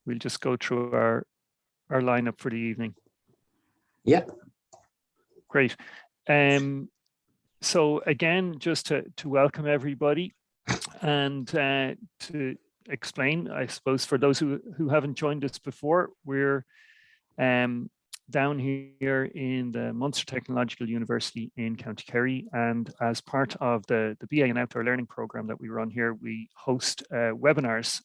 we'll just go through our lineup for the evening. Yeah. Great. So again, just to welcome everybody and to explain, I suppose, for those who haven't joined us before, we're down here in the Munster Technological University in County Kerry, and as part of the BA in Outdoor Learning program that we run here, we host webinars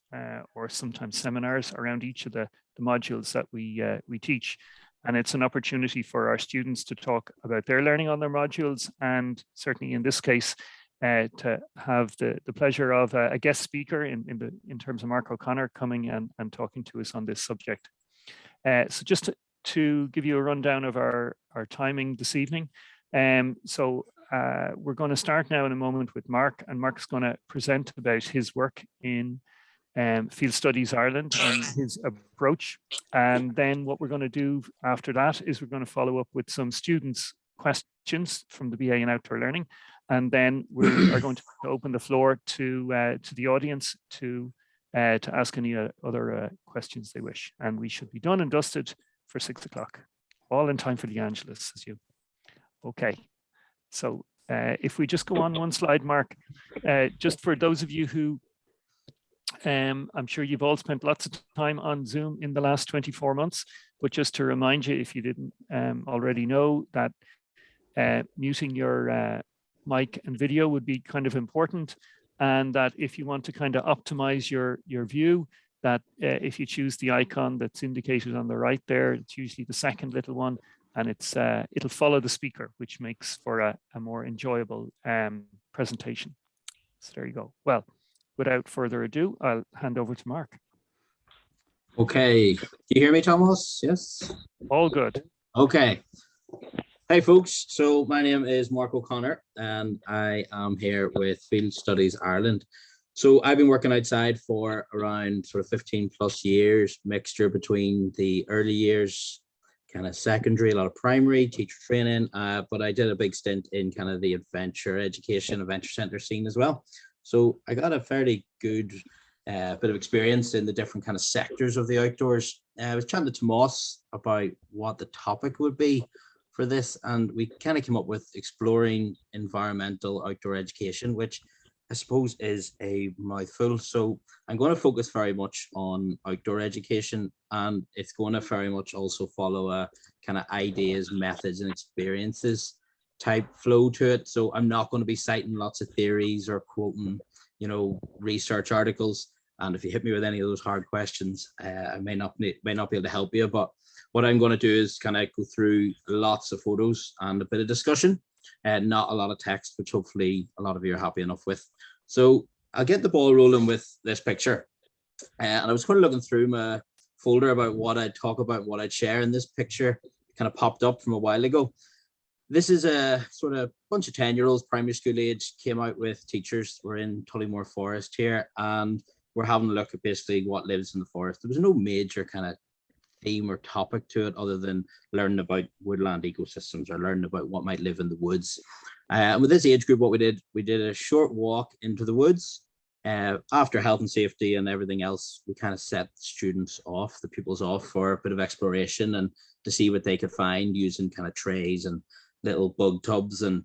or sometimes seminars around each of the modules that we teach. And it's an opportunity for our students to talk about their learning on their modules, and certainly in this case, to have the pleasure of a guest speaker in terms of Mark O'Connor coming and talking to us on this subject. So just to give you a rundown of our timing this evening. So we're going to start now in a moment with Mark, and Mark's going to present about his work in Field Studies Ireland and his approach. And then what we're going to do after that is we're going to follow up with some students' questions from the BA in Outdoor Learning. And then we are going to open the floor to the audience to ask any other questions they wish. And we should be done and dusted for 6 o'clock, all in time for the Angelus, as you. Okay, so if we just go on one slide, Mark, just for those of you who, I'm sure you've all spent lots of time on Zoom in the last 24 months, but just to remind you, if you didn't already know, that muting your mic and video would be kind of important, and that if you want to kind of optimize your view, that if you choose the icon that's indicated on the right there, it's usually the second little one, and it'll follow the speaker, which makes for a more enjoyable presentation. So there you go. Well, without further ado, I'll hand over to Mark. Okay. Do you hear me, Thomas? Yes. All good. Okay. Hey, folks. So my name is Mark O'Connor, and I am here with Field Studies Ireland. So I've been working outside for around sort of 15 plus years, mixture between the early years, kind of secondary, a lot of primary, teacher training, but I did a big stint in kind of the adventure education, adventure center scene as well. So I got a fairly good bit of experience in the different kind of sectors of the outdoors. I was chatting to Tomas about what the topic would be for this, and we kind of came up with exploring environmental outdoor education, which I suppose is a mouthful. So I'm going to focus very much on outdoor education, and it's going to very much also follow a kind of ideas, methods, and experiences type flow to it. So I'm not going to be citing lots of theories or quoting, research articles. And if you hit me with any of those hard questions, I may not be able to help you. But what I'm going to do is kind of go through lots of photos and a bit of discussion. And not a lot of text, which hopefully a lot of you are happy enough with. So I'll get the ball rolling with this picture. And I was kind of looking through my folder about what I'd talk about, what I'd share, and this picture kind of popped up from a while ago. This is a sort of bunch of 10-year-olds, primary school age, came out with teachers. We're in Tullymore Forest here, and we're having a look at basically what lives in the forest. There was no major kind of theme or topic to it other than learning about woodland ecosystems or learning about what might live in the woods. And with this age group, what we did a short walk into the woods. After health and safety and everything else, we kind of set the pupils off for a bit of exploration and to see what they could find using kind of trays and little bug tubs. And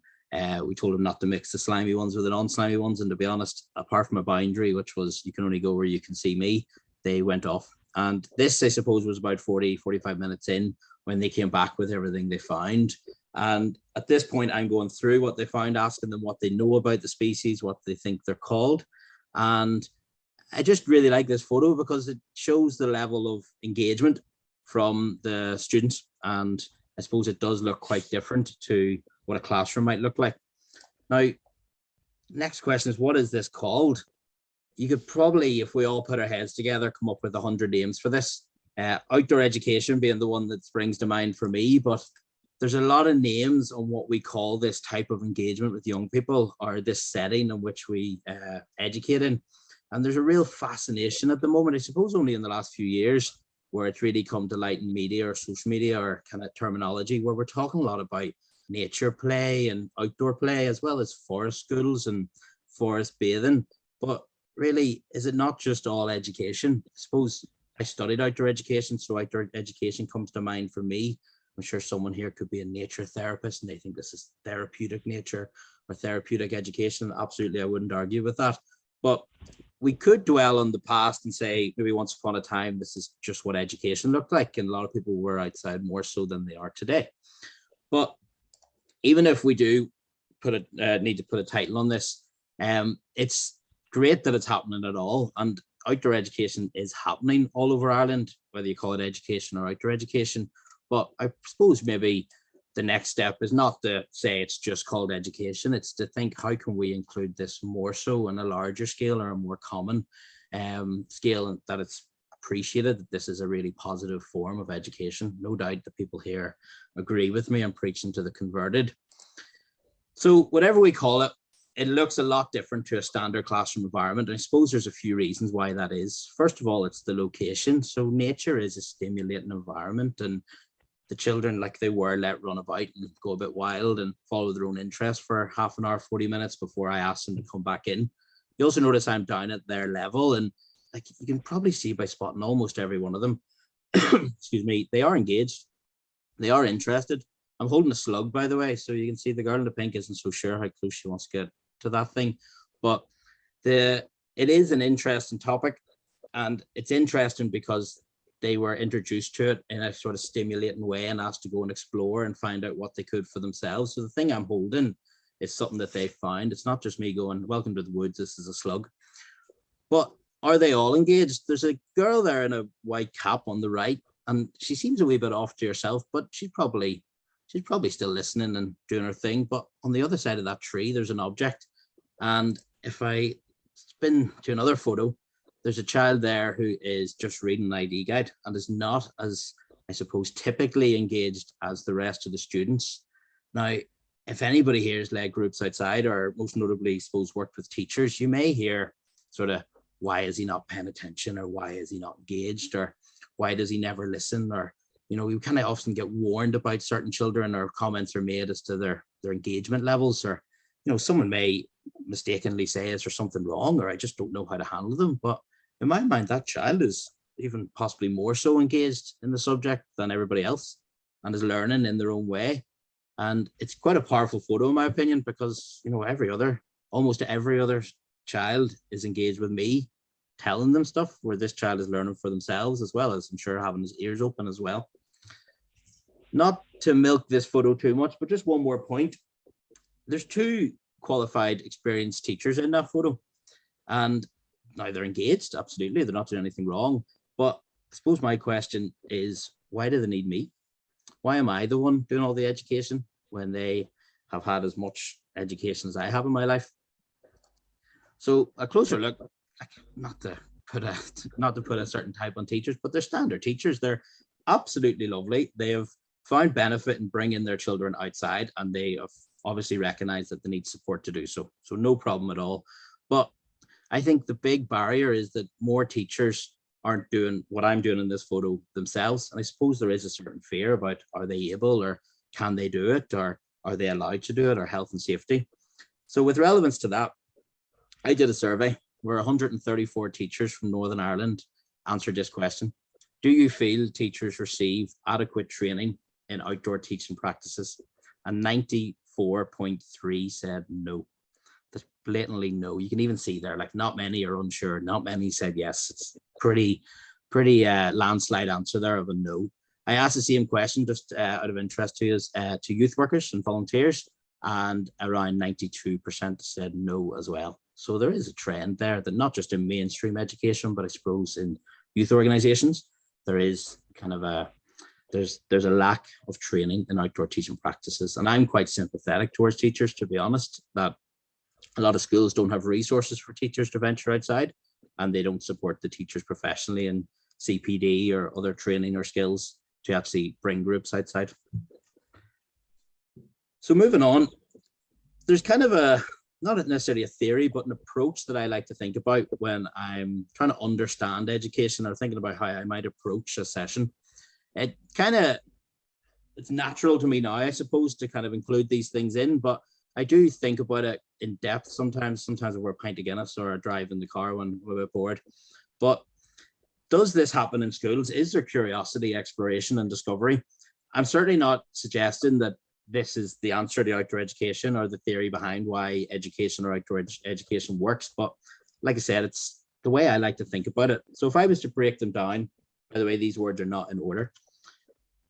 we told them not to mix the slimy ones with the non-slimy ones. And to be honest, apart from a boundary, which was you can only go where you can see me, they went off. And this, I suppose, was about 45 minutes in when they came back with everything they found. And at this point, I'm going through what they found, asking them what they know about the species, what they think they're called. And I just really like this photo because it shows the level of engagement from the students. And I suppose it does look quite different to what a classroom might look like. Now, next question is, what is this called? You could probably, if we all put our heads together, come up with 100 names for this. Outdoor education being the one that springs to mind for me, but there's a lot of names on what we call this type of engagement with young people or this setting in which we educate in. And there's a real fascination at the moment, I suppose only in the last few years, where it's really come to light in media or social media or kind of terminology, where we're talking a lot about nature play and outdoor play, as well as forest schools and forest bathing. But really, is it not just all education? I suppose I studied outdoor education, so outdoor education comes to mind for me. I'm sure someone here could be a nature therapist and they think this is therapeutic nature or therapeutic education. Absolutely, I wouldn't argue with that. But we could dwell on the past and say maybe once upon a time this is just what education looked like, and a lot of people were outside more so than they are today. But even if we do need to put a title on this, it's great that it's happening at all, and outdoor education is happening all over Ireland, whether you call it education or outdoor education. But I suppose maybe the next step is not to say it's just called education, it's to think how can we include this more so on a larger scale or a more common scale, and that it's appreciated that this is a really positive form of education. No doubt that people here agree with me. I'm preaching to the converted. So whatever we call it, it looks a lot different to a standard classroom environment. And I suppose there's a few reasons why that is. First of all, it's the location. So nature is a stimulating environment, and the children, like they were, let run about and go a bit wild and follow their own interest for half an hour, 40 minutes before I ask them to come back in. You also notice I'm down at their level, and like you can probably see by spotting almost every one of them, excuse me, they are engaged, they are interested. I'm holding a slug, by the way, so you can see the girl in the pink isn't so sure how close she wants to get to that thing. But it is an interesting topic, and it's interesting because they were introduced to it in a sort of stimulating way and asked to go and explore and find out what they could for themselves. So the thing I'm holding is something that they found. It's not just me going, welcome to the woods, this is a slug. But are they all engaged? There's a girl there in a white cap on the right, and she seems a wee bit off to herself, but she's probably still listening and doing her thing. But on the other side of that tree, there's an object. And if I spin to another photo, there's a child there who is just reading an ID guide and is not as, I suppose, typically engaged as the rest of the students. Now, if anybody here has led groups outside, or most notably, I suppose, worked with teachers, you may hear sort of, why is he not paying attention, or why is he not engaged, or why does he never listen, or, you know, we kind of often get warned about certain children, or comments are made as to their engagement levels, or, you know, someone may mistakenly say, is there something wrong, or I just don't know how to handle them. But in my mind, that child is even possibly more so engaged in the subject than everybody else, and is learning in their own way. And it's quite a powerful photo, in my opinion, because, you know, almost every other child is engaged with me telling them stuff, where this child is learning for themselves, as well as, I'm sure, having his ears open as well. Not to milk this photo too much, but just one more point. There's two qualified, experienced teachers in that photo, and now they're engaged, absolutely, they're not doing anything wrong. But I suppose my question is, why do they need me? Why am I the one doing all the education when they have had as much education as I have in my life? So a closer look, not to put a certain type on teachers, but they're standard teachers. They're absolutely lovely. They have found benefit in bringing their children outside, and they have obviously recognized that they need support to do so. So no problem at all. But I think the big barrier is that more teachers aren't doing what I'm doing in this photo themselves. And I suppose there is a certain fear about, are they able, or can they do it, or are they allowed to do it, or health and safety. So with relevance to that, I did a survey where 134 teachers from Northern Ireland answered this question. Do you feel teachers receive adequate training in outdoor teaching practices? And 94.3 said no. That's blatantly no. You can even see there, like, not many are unsure, not many said yes. It's pretty landslide answer there of a no. I asked the same question just out of interest to us, to youth workers and volunteers, and around 92% said no as well. So there is a trend there that not just in mainstream education, but I suppose in youth organizations, there is kind of there's a lack of training in outdoor teaching practices. And I'm quite sympathetic towards teachers, to be honest, that a lot of schools don't have resources for teachers to venture outside, and they don't support the teachers professionally in CPD or other training or skills to actually bring groups outside. So moving on, there's kind of not necessarily a theory, but an approach that I like to think about when I'm trying to understand education, or thinking about how I might approach a session. It's natural to me now, I suppose, to kind of include these things in, but I do think about it in depth sometimes. Sometimes over a pint of Guinness or a drive in the car when we're bored. But does this happen in schools? Is there curiosity, exploration, and discovery? I'm certainly not suggesting that this is the answer to outdoor education or the theory behind why education or outdoor education works. But like I said, it's the way I like to think about it. So if I was to break them down, by the way, these words are not in order.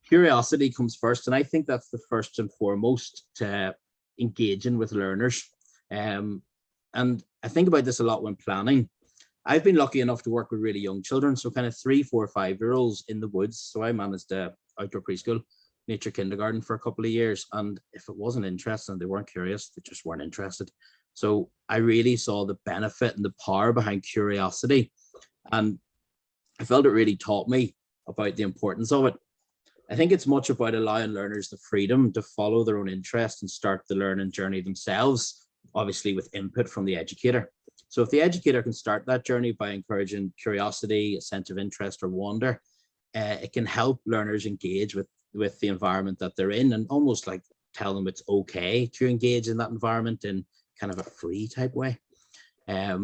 Curiosity comes first, and I think that's the first and foremost to engaging with learners. And I think about this a lot when planning. I've been lucky enough to work with really young children, so kind of 3, 4, 5-year-olds in the woods. So I managed a outdoor preschool, nature kindergarten for a couple of years. And if it wasn't interesting and they weren't curious, they just weren't interested. So I really saw the benefit and the power behind curiosity. And I felt it really taught me about the importance of it. I think it's much about allowing learners the freedom to follow their own interest and start the learning journey themselves, obviously with input from the educator. So if the educator can start that journey by encouraging curiosity, a sense of interest or wonder, it can help learners engage with the environment that they're in, and almost like tell them it's okay to engage in that environment in kind of a free type way. I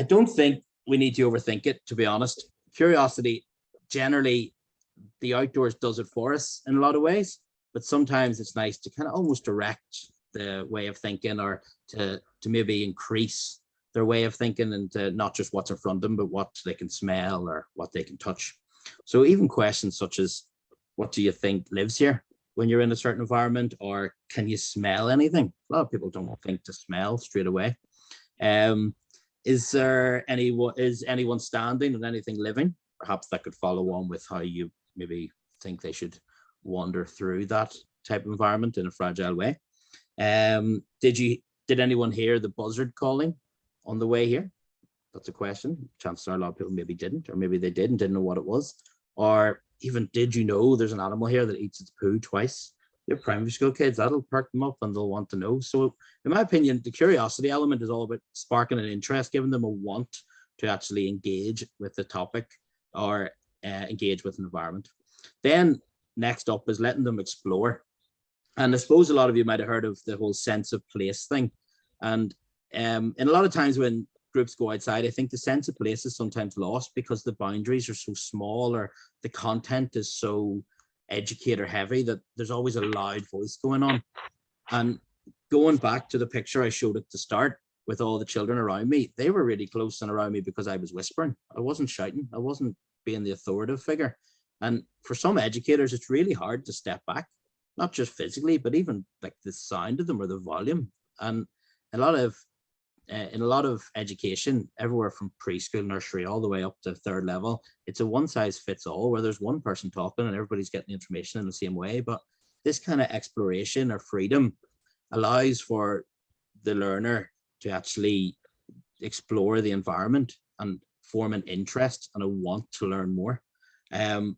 don't think we need to overthink it, to be honest. Curiosity, generally, the outdoors does it for us in a lot of ways, but sometimes it's nice to kind of almost direct the way of thinking, or to maybe increase their way of thinking, and to not just what's in front of them, but what they can smell or what they can touch. So even questions such as, what do you think lives here when you're in a certain environment, or can you smell anything? A lot of people don't think to smell straight away. Is anyone standing and anything living? Perhaps that could follow on with how you maybe think they should wander through that type of environment in a fragile way. Did anyone hear the buzzard calling on the way here? That's a question. Chances are a lot of people maybe didn't, or maybe they did and didn't know what it was. Or even, did you know there's an animal here that eats its poo twice? Your primary school kids, that'll perk them up and they'll want to know. So in my opinion, the curiosity element is all about sparking an interest, giving them a want to actually engage with the topic, or engage with an environment. Then next up is letting them explore. And I suppose a lot of you might have heard of the whole sense of place thing. And a lot of times when groups go outside, I think the sense of place is sometimes lost because the boundaries are so small, or the content is so educator heavy, that there's always a loud voice going on. And going back to the picture I showed at the start with all the children around me, they were really close and around me because I was whispering. I wasn't shouting. I wasn't being the authoritative figure. And for some educators, it's really hard to step back, not just physically, but even like the sound of them or the volume. And in a lot of education, everywhere from preschool, nursery, all the way up to third level, it's a one size fits all, where there's one person talking and everybody's getting the information in the same way. But this kind of exploration or freedom allows for the learner to actually explore the environment and form an interest and a want to learn more. And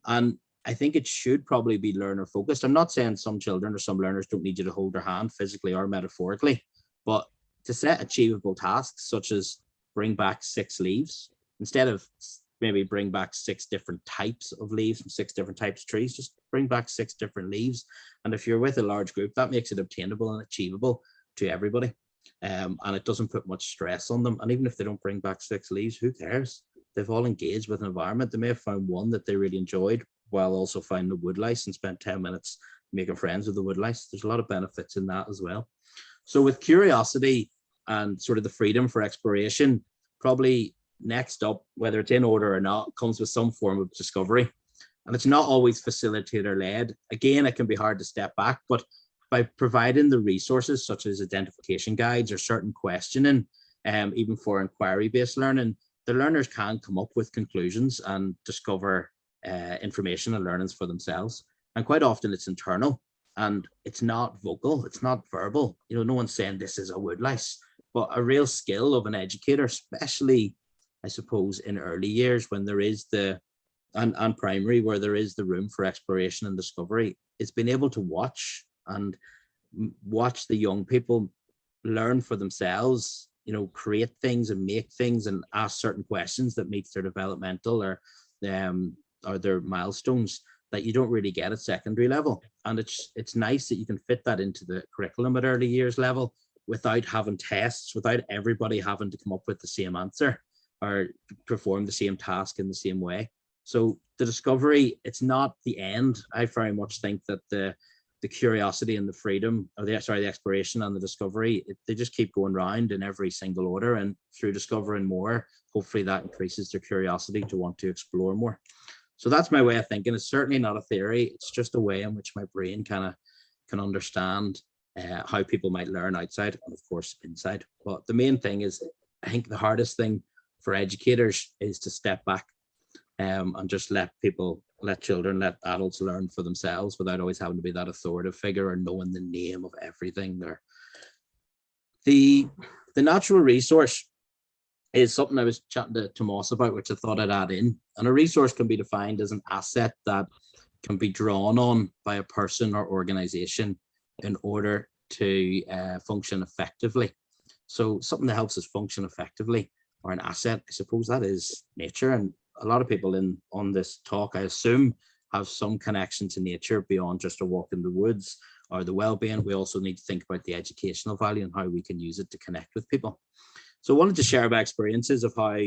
I think it should probably be learner focused. I'm not saying some children or some learners don't need you to hold their hand physically or metaphorically, but to set achievable tasks, such as bring back 6 leaves, instead of maybe bring back 6 different types of leaves from 6 different types of trees, just bring back 6 different leaves. And if you're with a large group, that makes it obtainable and achievable to everybody. And it doesn't put much stress on them. And even if they don't bring back 6 leaves, who cares? They've all engaged with an environment. They may have found one that they really enjoyed, while also finding the woodlice and spent 10 minutes making friends with the woodlice. There's a lot of benefits in that as well. So with curiosity and sort of the freedom for exploration, probably next up, whether it's in order or not, comes with some form of discovery. And it's not always facilitator led. Again, it can be hard to step back, but by providing the resources such as identification guides or certain questioning, even for inquiry-based learning, the learners can come up with conclusions and discover information and learnings for themselves. And quite often it's internal and it's not vocal, it's not verbal. You know, no one's saying this is a woodlice, but a real skill of an educator, especially, I suppose, in early years when there is and primary, where there is the room for exploration and discovery, is being able to watch the young people learn for themselves, you know, create things and make things and ask certain questions that meet their developmental or their milestones that you don't really get at secondary level. And it's nice that you can fit that into the curriculum at early years level without having tests, without everybody having to come up with the same answer. or perform the same task in the same way. So the discovery, it's not the end. I very much think that the curiosity and the freedom, or the exploration and the discovery, they just keep going round in every single order, and through discovering more, hopefully that increases their curiosity to want to explore more. So that's my way of thinking. It's certainly not a theory. It's just a way in which my brain kind of can understand how people might learn outside and of course inside. But the main thing is, I think the hardest thing for educators is to step back and just let children, let adults learn for themselves without always having to be that authoritative figure or knowing the name of everything there. The natural resource is something I was chatting to Tomas about, which I thought I'd add in. And a resource can be defined as an asset that can be drawn on by a person or organization in order to function effectively. So something that helps us function effectively, or an asset, I suppose that is nature. And a lot of people on this talk, I assume, have some connection to nature beyond just a walk in the woods or the well-being. We also need to think about the educational value and how we can use it to connect with people. So I wanted to share my experiences of how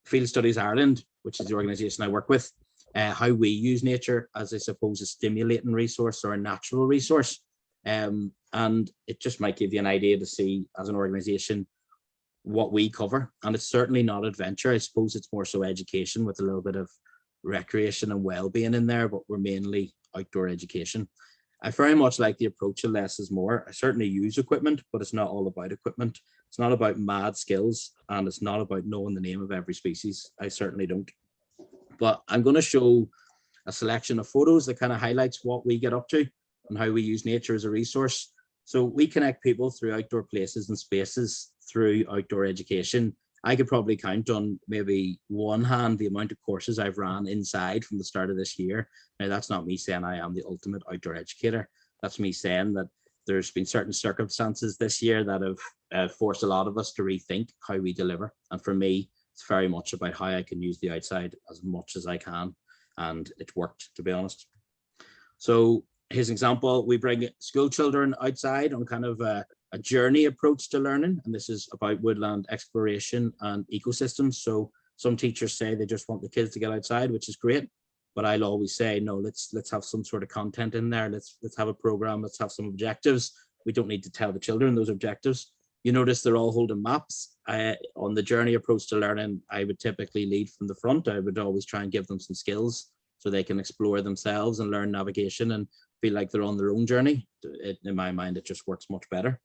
Field Studies Ireland, which is the organization I work with, how we use nature as, I suppose, a stimulating resource or a natural resource. And it just might give you an idea to see, as an organization, what we cover. And it's certainly not adventure. I suppose it's more so education with a little bit of recreation and well-being in there, but we're mainly outdoor education. I very much like the approach of less is more. I certainly use equipment, but it's not all about equipment. It's not about mad skills, and it's not about knowing the name of every species. I certainly don't. But I'm going to show a selection of photos that kind of highlights what we get up to and how we use nature as a resource. So we connect people through outdoor places and spaces through outdoor education. I could probably count on maybe one hand the amount of courses I've ran inside from the start of this year. Now, that's not me saying I am the ultimate outdoor educator. That's me saying that there's been certain circumstances this year that have forced a lot of us to rethink how we deliver. And for me, it's very much about how I can use the outside as much as I can. And it worked, to be honest. So his example, we bring school children outside on kind of a journey approach to learning. And this is about woodland exploration and ecosystems. So some teachers say they just want the kids to get outside, which is great. But I'll always say, no, let's have some sort of content in there. Let's have a program. Let's have some objectives. We don't need to tell the children those objectives. You notice they're all holding maps. On the journey approach to learning, I would typically lead from the front. I would always try and give them some skills so they can explore themselves and learn navigation and feel like they're on their own journey. In my mind, it just works much better.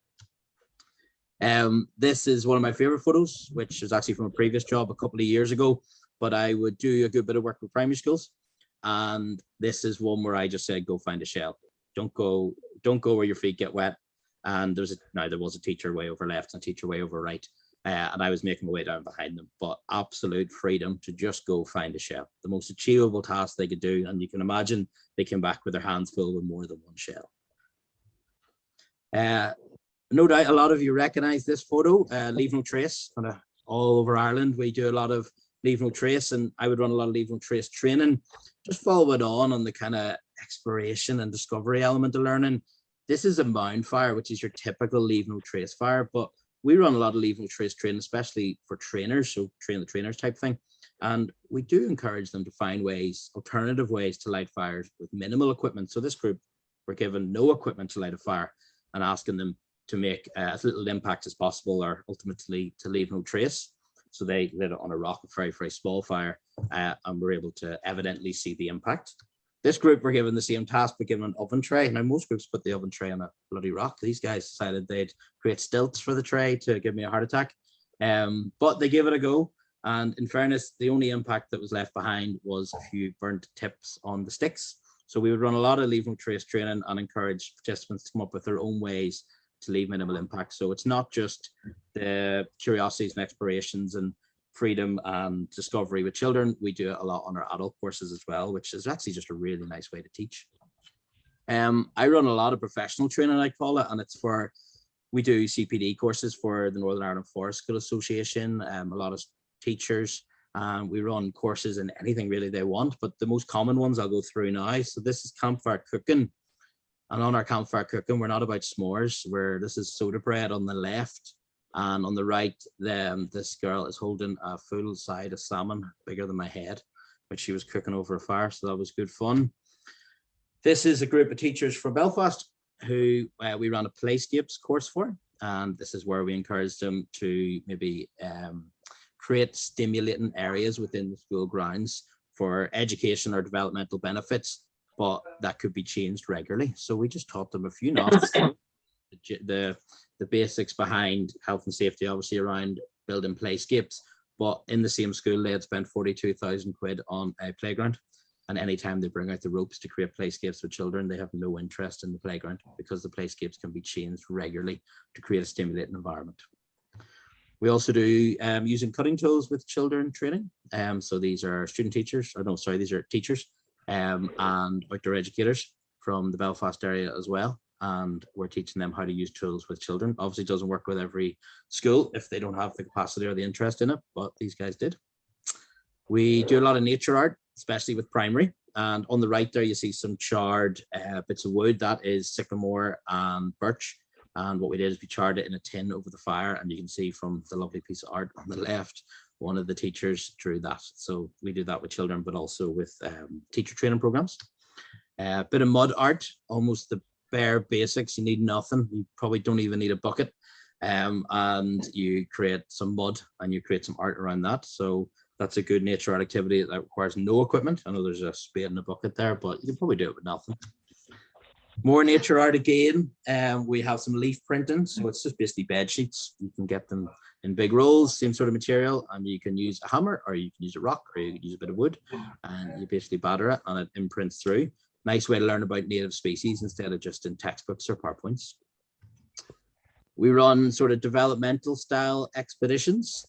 This is one of my favorite photos, which is actually from a previous job a couple of years ago, but I would do a good bit of work with primary schools. And this is one where I just said, go find a shell. Don't go where your feet get wet. And there was a teacher way over left and a teacher way over right. And I was making my way down behind them, but absolute freedom to just go find a shell. The most achievable task they could do. And you can imagine they came back with their hands full with more than one shell. No doubt a lot of you recognize this photo, Leave No Trace. Kind of all over Ireland, we do a lot of Leave No Trace, and I would run a lot of Leave No Trace training. Just follow it on the kind of exploration and discovery element of learning. This is a mound fire, which is your typical Leave No Trace fire, but we run a lot of Leave No Trace training, especially for trainers, so train the trainers type thing. And we do encourage them to find ways, alternative ways to light fires with minimal equipment. So this group were given no equipment to light a fire and asking them to make as little impact as possible, or ultimately to leave no trace. So they lit it on a rock, a very, very small fire, and were able to evidently see the impact. This group were given the same task, but given an oven tray. Now, most groups put the oven tray on a bloody rock. These guys decided they'd create stilts for the tray to give me a heart attack. But they gave it a go. And in fairness, the only impact that was left behind was a few burnt tips on the sticks. So we would run a lot of leave no trace training and encourage participants to come up with their own ways to leave minimal impact. So it's not just the curiosities and explorations and freedom and discovery with children. We do it a lot on our adult courses as well, which is actually just a really nice way to teach. I run a lot of professional training, I call it, and it's for, we do CPD courses for the Northern Ireland Forest School Association, a lot of teachers, and we run courses in anything really they want, but the most common ones I'll go through now. So this is campfire cooking. And on our campfire cooking, we're not about s'mores, this is soda bread on the left And on the right, this girl is holding a full side of salmon, bigger than my head, which she was cooking over a fire. So that was good fun. This is a group of teachers from Belfast who we ran a Playscapes course for. And this is where we encouraged them to maybe create stimulating areas within the school grounds for education or developmental benefits, but that could be changed regularly. So we just taught them a few knots, the basics behind health and safety, obviously around building playscapes, but in the same school, they had spent 42,000 quid on a playground. And anytime they bring out the ropes to create playscapes for children, they have no interest in the playground because the playscapes can be changed regularly to create a stimulating environment. We also do using cutting tools with children training. So these are student teachers, or no, sorry, these are teachers and outdoor educators from the Belfast area as well. And we're teaching them how to use tools with children. Obviously, it doesn't work with every school if they don't have the capacity or the interest in it, but these guys did. We do a lot of nature art, especially with primary. And on the right there, you see some charred bits of wood. That is sycamore and birch. And what we did is we charred it in a tin over the fire. And you can see from the lovely piece of art on the left, one of the teachers drew that. So we do that with children, but also with teacher training programs. A bit of mud art, almost the bare basics. You need nothing. You probably don't even need a bucket. And you create some mud and you create some art around that. So that's a good nature art activity that requires no equipment. I know there's a spade and a bucket there, but you can probably do it with nothing. More nature art again. We have some leaf printing. So it's just basically bed sheets. You can get them in big rolls, same sort of material, and you can use a hammer or you can use a rock or you can use a bit of wood and you basically batter it and it imprints through. Nice way to learn about native species instead of just in textbooks or PowerPoints. We run sort of developmental style expeditions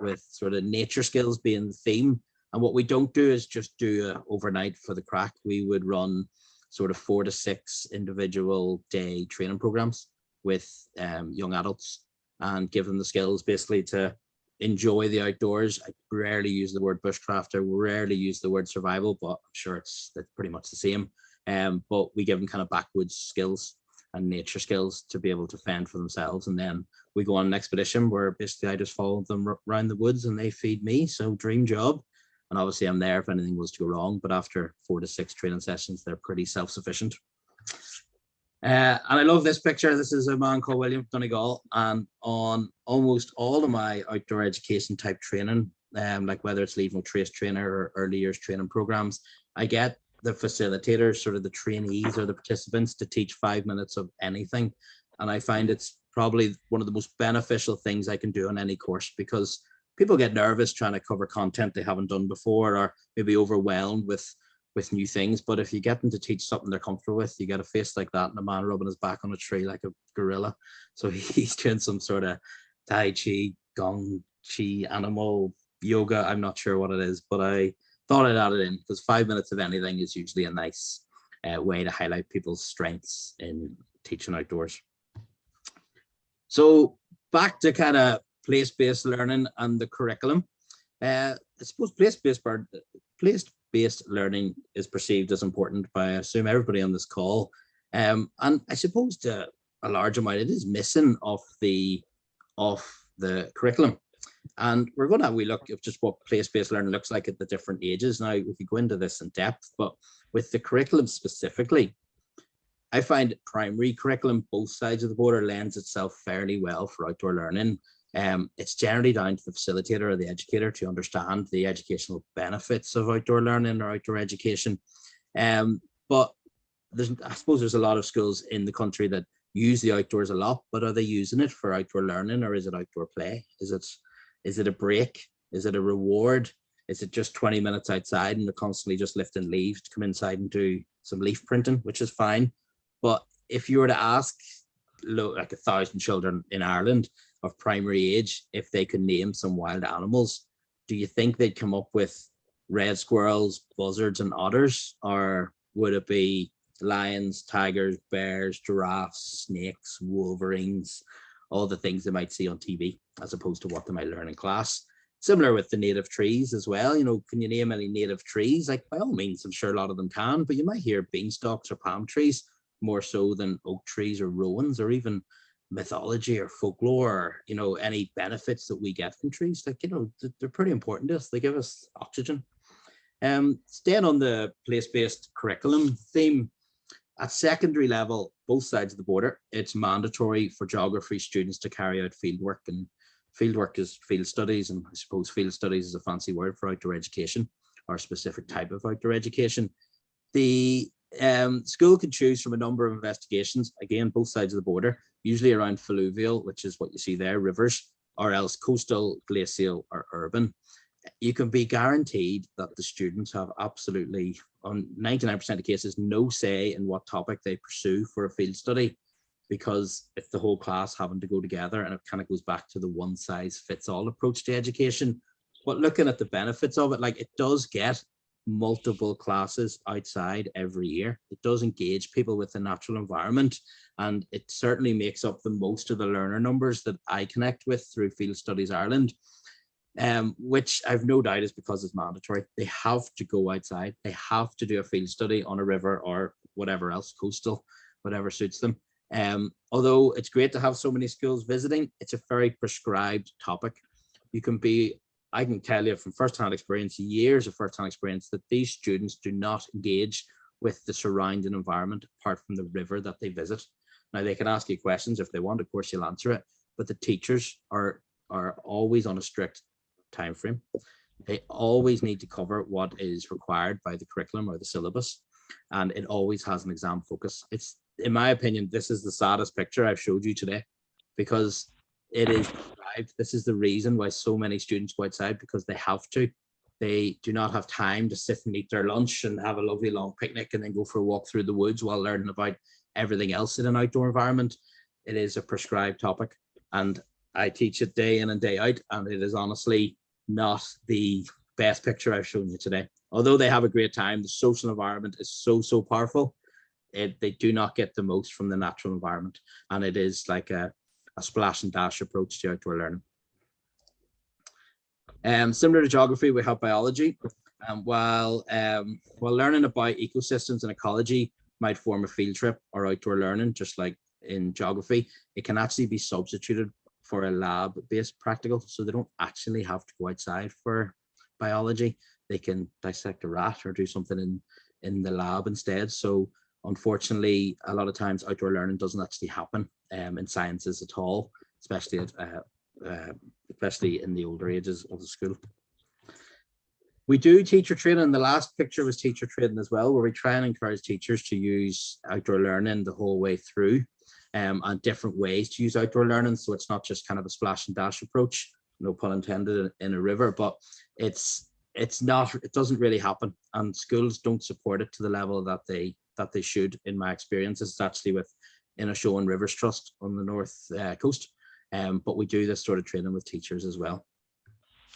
with sort of nature skills being the theme. And what we don't do is just do overnight for the crack. We would run sort of 4 to 6 individual day training programs with young adults and give them the skills basically to enjoy the outdoors. I rarely use the word bushcraft, I rarely use the word survival, but I'm sure it's pretty much the same. But we give them kind of backwoods skills and nature skills to be able to fend for themselves. And then we go on an expedition where basically I just follow them around the woods and they feed me. So dream job. And obviously I'm there if anything was to go wrong, but after 4 to 6 training sessions, they're pretty self-sufficient. And I love this picture. This is a man called William Donegal. And on almost all of my outdoor education type training, like whether it's Leave No Trace trainer or early years training programs, I get the facilitators, sort of the trainees or the participants to teach 5 minutes of anything. And I find it's probably one of the most beneficial things I can do on any course because people get nervous trying to cover content they haven't done before or maybe overwhelmed with new things. But if you get them to teach something they're comfortable with, you get a face like that and a man rubbing his back on a tree like a gorilla. So he's doing some sort of Tai Chi, Gong Chi, animal yoga. I'm not sure what it is, but I thought I'd add it in because 5 minutes of anything is usually a nice way to highlight people's strengths in teaching outdoors. So back to kind of place-based learning and the curriculum. I suppose place-based learning is perceived as important by, I assume, everybody on this call. And I suppose to a large amount, it is missing off the curriculum. And we're going to have a wee look at just what place-based learning looks like at the different ages. Now, we could go into this in depth, but with the curriculum specifically, I find primary curriculum, both sides of the border, lends itself fairly well for outdoor learning. It's generally down to the facilitator or the educator to understand the educational benefits of outdoor learning or outdoor education. But I suppose there's a lot of schools in the country that use the outdoors a lot, but are they using it for outdoor learning or is it outdoor play? Is it a break? Is it a reward? Is it just 20 minutes outside and they're constantly just lifting leaves to come inside and do some leaf printing, which is fine. But if you were to ask like 1,000 children in Ireland of primary age, if they could name some wild animals, do you think they'd come up with red squirrels, buzzards and otters? Or would it be lions, tigers, bears, giraffes, snakes, wolverines, all the things they might see on TV as opposed to what they might learn in class? Similar with the native trees as well. You know, can you name any native trees? Like, by all means, I'm sure a lot of them can, but you might hear beanstalks or palm trees more so than oak trees or rowans or even mythology or folklore, or, you know, any benefits that we get from trees. Like, you know, they're pretty important to us. They give us oxygen. Staying on the place-based curriculum theme, at secondary level, both sides of the border, it's mandatory for geography students to carry out fieldwork, and fieldwork is field studies, and I suppose field studies is a fancy word for outdoor education, or a specific type of outdoor education. The school can choose from a number of investigations, again, both sides of the border, usually around fluvial, which is what you see there, rivers, or else coastal, glacial, or urban. You can be guaranteed that the students have absolutely, on 99% of cases, no say in what topic they pursue for a field study, because it's the whole class having to go together, and it kind of goes back to the one size fits all approach to education. But looking at the benefits of it, like, it does get multiple classes outside every year. It does engage people with the natural environment, and it certainly makes up the most of the learner numbers that I connect with through Field Studies Ireland. Which I've no doubt is because it's mandatory. They have to go outside. They have to do a field study on a river or whatever else, coastal, whatever suits them. Although it's great to have so many schools visiting, it's a very prescribed topic. I can tell you from firsthand experience, years of firsthand experience, that these students do not engage with the surrounding environment apart from the river that they visit. Now, they can ask you questions if they want, of course you'll answer it, but the teachers are always on a strict time frame. They always need to cover what is required by the curriculum or the syllabus, and it always has an exam focus. It's, in my opinion, this is the saddest picture I've showed you today, because it is prescribed. This is the reason why so many students go outside, because they have to. They do not have time to sit and eat their lunch and have a lovely long picnic and then go for a walk through the woods while learning about everything else in an outdoor environment. It is a prescribed topic, and I teach it day in and day out, and it is honestly not the best picture I've shown you today. Although they have a great time, the social environment is so powerful. They do not get the most from the natural environment, and it is like a splash and dash approach to outdoor learning. Similar to geography, we have biology. While learning about ecosystems and ecology might form a field trip or outdoor learning, just like in geography, it can actually be substituted for a lab-based practical, so they don't actually have to go outside for biology. They can dissect a rat or do something in the lab instead. So unfortunately, a lot of times outdoor learning doesn't actually happen in sciences at all, especially in the older ages of the school. We do teacher training. The last picture was teacher training as well, where we try and encourage teachers to use outdoor learning the whole way through, and different ways to use outdoor learning. So it's not just kind of a splash and dash approach, no pun intended, in a river, but it doesn't really happen, and schools don't support it to the level that they should, in my experience. It's actually with Inishowen and Rivers Trust on the north coast, but we do this sort of training with teachers as well.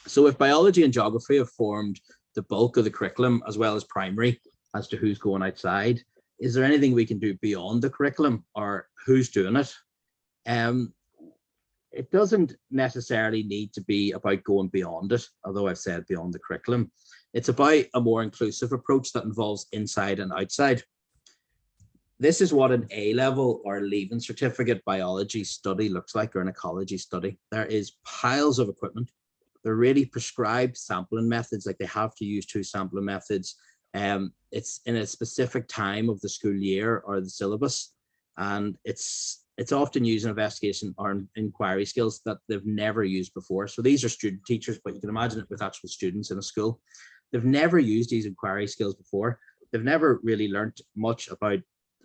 So if biology and geography have formed the bulk of the curriculum, as well as primary, as to who's going outside, is there anything we can do beyond the curriculum, or who's doing it? It doesn't necessarily need to be about going beyond it, although I've said beyond the curriculum. It's about a more inclusive approach that involves inside and outside. This is what an A-level or leaving certificate biology study looks like, or an ecology study. There is piles of equipment. They're really prescribed sampling methods, like they have to use 2 sampling methods. It's in a specific time of the school year or the syllabus, and it's often used in investigation or inquiry skills that they've never used before. So these are student teachers, but you can imagine it with actual students in a school. They've never used these inquiry skills before. They've never really learned much about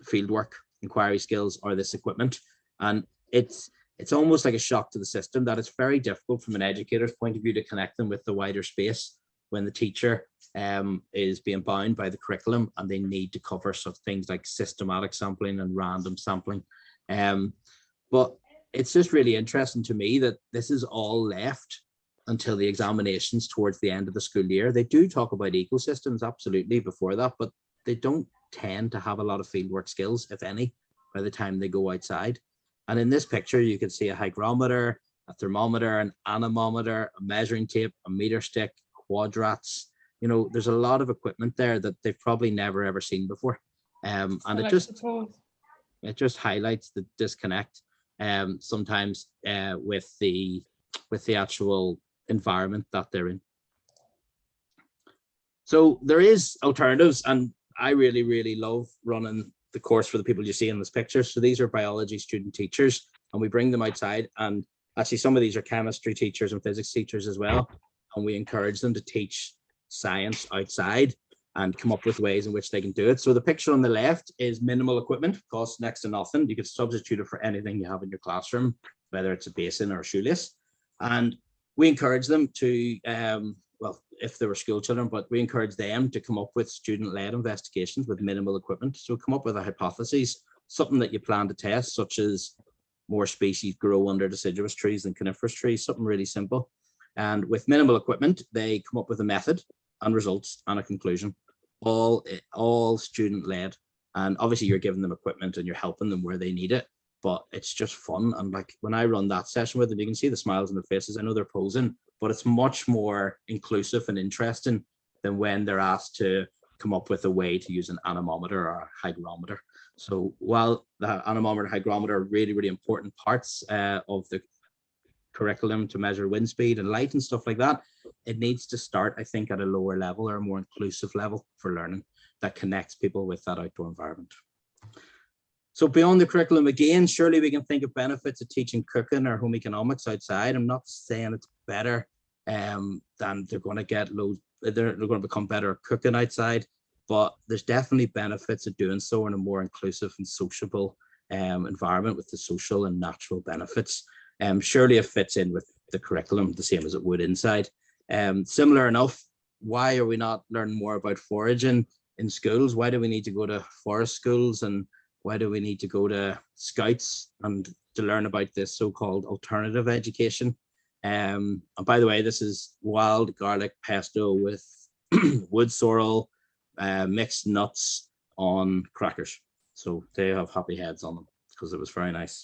fieldwork, inquiry skills, or this equipment. And it's almost like a shock to the system that it's very difficult from an educator's point of view to connect them with the wider space when the teacher is being bound by the curriculum, and they need to cover some things like systematic sampling and random sampling. But it's just really interesting to me that this is all left until the examinations towards the end of the school year. They do talk about ecosystems, absolutely, before that, but they don't tend to have a lot of fieldwork skills, if any, by the time they go outside. And in this picture, you can see a hygrometer, a thermometer, an anemometer, a measuring tape, a meter stick, quadrats. You know, there's a lot of equipment there that they've probably never ever seen before. And it just highlights the disconnect sometimes with the actual environment that they're in. So there is alternatives, and I really, really love running the course for the people you see in this picture. So these are biology student teachers, and we bring them outside, and actually some of these are chemistry teachers and physics teachers as well. And we encourage them to teach science outside and come up with ways in which they can do it. So the picture on the left is minimal equipment, costs next to nothing. You can substitute it for anything you have in your classroom, whether it's a basin or a shoelace. And we encourage them to, well, if they were school children, but we encourage them to come up with student-led investigations with minimal equipment. So come up with a hypothesis, something that you plan to test, such as more species grow under deciduous trees than coniferous trees, something really simple. And with minimal equipment, they come up with a method and results and a conclusion, all student-led. And obviously you're giving them equipment and you're helping them where they need it, but it's just fun. And like when I run that session with them, you can see the smiles on their faces. I know they're posing, but it's much more inclusive and interesting than when they're asked to come up with a way to use an anemometer or a hygrometer. So while the anemometer and hygrometer are really, really important parts of the curriculum to measure wind speed and light and stuff like that, it needs to start, I think, at a lower level or a more inclusive level for learning that connects people with that outdoor environment. So beyond the curriculum, again, surely we can think of benefits of teaching cooking or home economics outside. I'm not saying it's better than they're going to get loads, they're going to become better at cooking outside, but there's definitely benefits of doing so in a more inclusive and sociable environment with the social and natural benefits. Surely it fits in with the curriculum the same as it would inside. Similar enough, why are we not learning more about foraging in schools? Why do we need to go to forest schools, and why do we need to go to scouts and to learn about this so-called alternative education? And by the way, this is wild garlic pesto with wood sorrel, mixed nuts on crackers. So they have happy heads on them because it was very nice.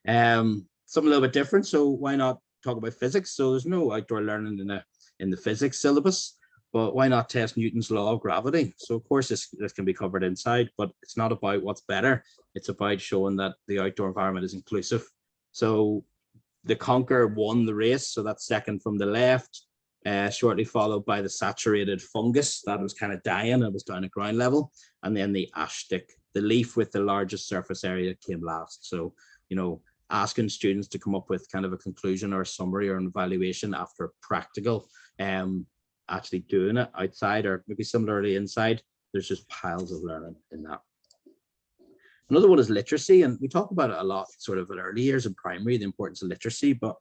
Something a little bit different. So why not talk about physics? So there's no outdoor learning in the physics syllabus, but why not test Newton's law of gravity? So of course this can be covered inside, but it's not about what's better. It's about showing that the outdoor environment is inclusive. So the conker won the race. So that's second from the left, shortly followed by the saturated fungus that was kind of dying. It was down at ground level. And then the ash stick, the leaf with the largest surface area, came last. So, you know, asking students to come up with kind of a conclusion or a summary or an evaluation after practical, actually doing it outside or maybe similarly inside, there's just piles of learning in that. Another one is literacy, and we talk about it a lot sort of in early years in primary, the importance of literacy, but